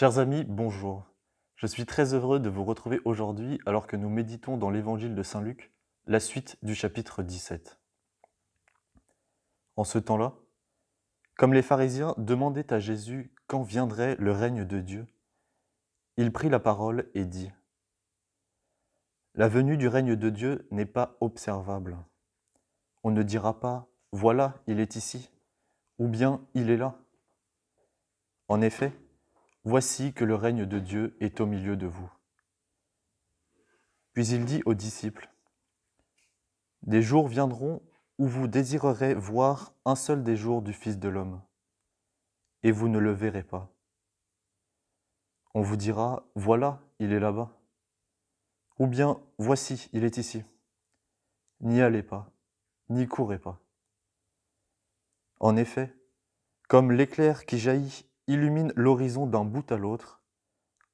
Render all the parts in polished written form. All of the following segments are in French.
Chers amis, bonjour. Je suis très heureux de vous retrouver aujourd'hui alors que nous méditons dans l'évangile de Saint Luc, la suite du chapitre 17. En ce temps-là, comme les pharisiens demandaient à Jésus quand viendrait le règne de Dieu, il prit la parole et dit : « La venue du règne de Dieu n'est pas observable. On ne dira pas : voilà, il est ici, ou bien il est là. En effet, voici que le règne de Dieu est au milieu de vous. » Puis il dit aux disciples : des jours viendront où vous désirerez voir un seul des jours du Fils de l'homme, et vous ne le verrez pas. On vous dira : voilà, il est là-bas. Ou bien, voici, il est ici. N'y allez pas, n'y courez pas. En effet, comme l'éclair qui jaillit illumine l'horizon d'un bout à l'autre,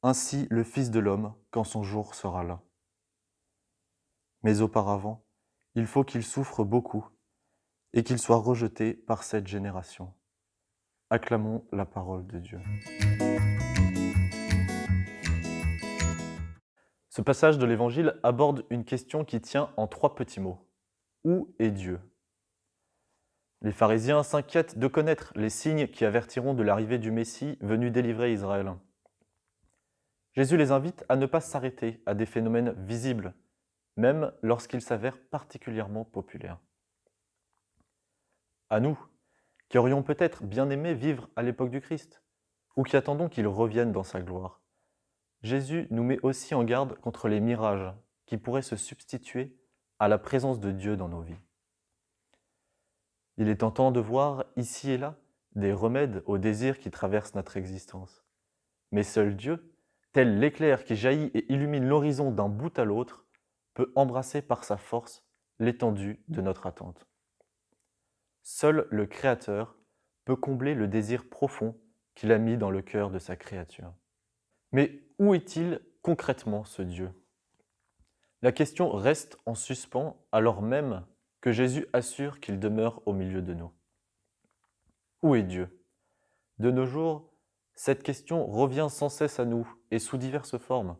ainsi le Fils de l'homme quand son jour sera là. Mais auparavant, il faut qu'il souffre beaucoup et qu'il soit rejeté par cette génération. Acclamons la parole de Dieu. Ce passage de l'Évangile aborde une question qui tient en 3 petits mots. Où est Dieu ? Les pharisiens s'inquiètent de connaître les signes qui avertiront de l'arrivée du Messie venu délivrer Israël. Jésus les invite à ne pas s'arrêter à des phénomènes visibles, même lorsqu'ils s'avèrent particulièrement populaires. À nous, qui aurions peut-être bien aimé vivre à l'époque du Christ, ou qui attendons qu'il revienne dans sa gloire, Jésus nous met aussi en garde contre les mirages qui pourraient se substituer à la présence de Dieu dans nos vies. Il est tentant de voir, ici et là, des remèdes aux désirs qui traversent notre existence. Mais seul Dieu, tel l'éclair qui jaillit et illumine l'horizon d'un bout à l'autre, peut embrasser par sa force l'étendue de notre attente. Seul le Créateur peut combler le désir profond qu'il a mis dans le cœur de sa créature. Mais où est-il concrètement, ce Dieu ? La question reste en suspens alors même que Jésus assure qu'il demeure au milieu de nous. Où est Dieu ? De nos jours, cette question revient sans cesse à nous et sous diverses formes.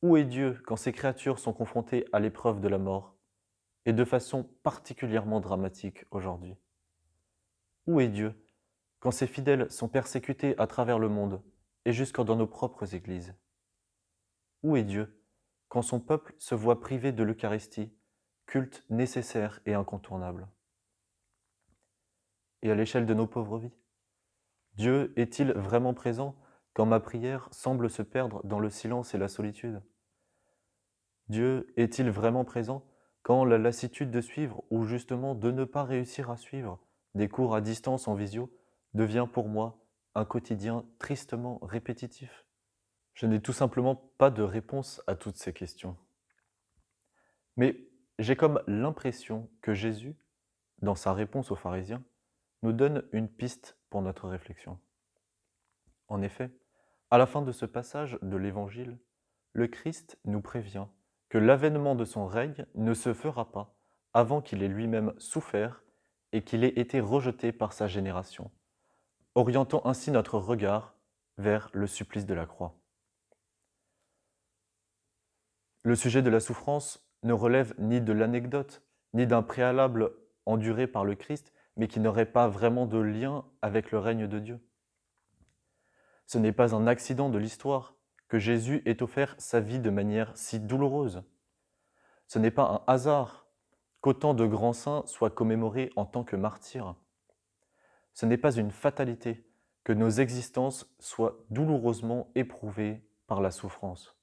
Où est Dieu quand ses créatures sont confrontées à l'épreuve de la mort, et de façon particulièrement dramatique aujourd'hui ? Où est Dieu quand ses fidèles sont persécutés à travers le monde et jusque dans nos propres églises ? Où est Dieu quand son peuple se voit privé de l'Eucharistie, culte nécessaire et incontournable ? Et à l'échelle de nos pauvres vies, Dieu est-il vraiment présent quand ma prière semble se perdre dans le silence et la solitude ? Dieu est-il vraiment présent quand la lassitude de suivre ou justement de ne pas réussir à suivre des cours à distance en visio devient pour moi un quotidien tristement répétitif ? Je n'ai tout simplement pas de réponse à toutes ces questions. Mais j'ai comme l'impression que Jésus, dans sa réponse aux pharisiens, nous donne une piste pour notre réflexion. En effet, à la fin de ce passage de l'Évangile, le Christ nous prévient que l'avènement de son règne ne se fera pas avant qu'il ait lui-même souffert et qu'il ait été rejeté par sa génération, orientant ainsi notre regard vers le supplice de la croix. Le sujet de la souffrance ne relève ni de l'anecdote, ni d'un préalable enduré par le Christ, mais qui n'aurait pas vraiment de lien avec le règne de Dieu. Ce n'est pas un accident de l'histoire que Jésus ait offert sa vie de manière si douloureuse. Ce n'est pas un hasard qu'autant de grands saints soient commémorés en tant que martyrs. Ce n'est pas une fatalité que nos existences soient douloureusement éprouvées par la souffrance.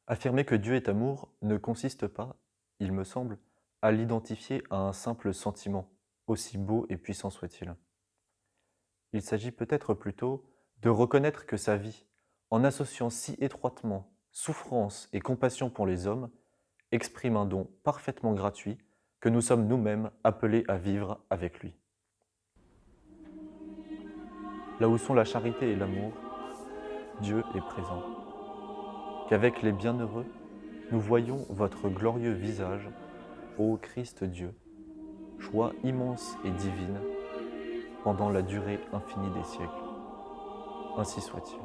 Affirmer que Dieu est amour ne consiste pas, il me semble, à l'identifier à un simple sentiment, aussi beau et puissant soit-il. Il s'agit peut-être plutôt de reconnaître que sa vie, en associant si étroitement souffrance et compassion pour les hommes, exprime un don parfaitement gratuit que nous sommes nous-mêmes appelés à vivre avec lui. Là où sont la charité et l'amour, Dieu est présent. Qu'avec les bienheureux, nous voyons votre glorieux visage, ô Christ Dieu, joie immense et divine, pendant la durée infinie des siècles. Ainsi soit-il.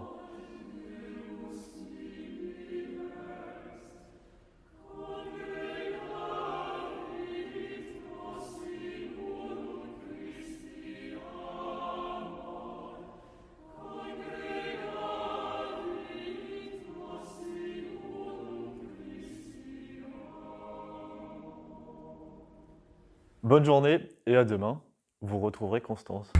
Bonne journée et à demain. Vous retrouverez Constance.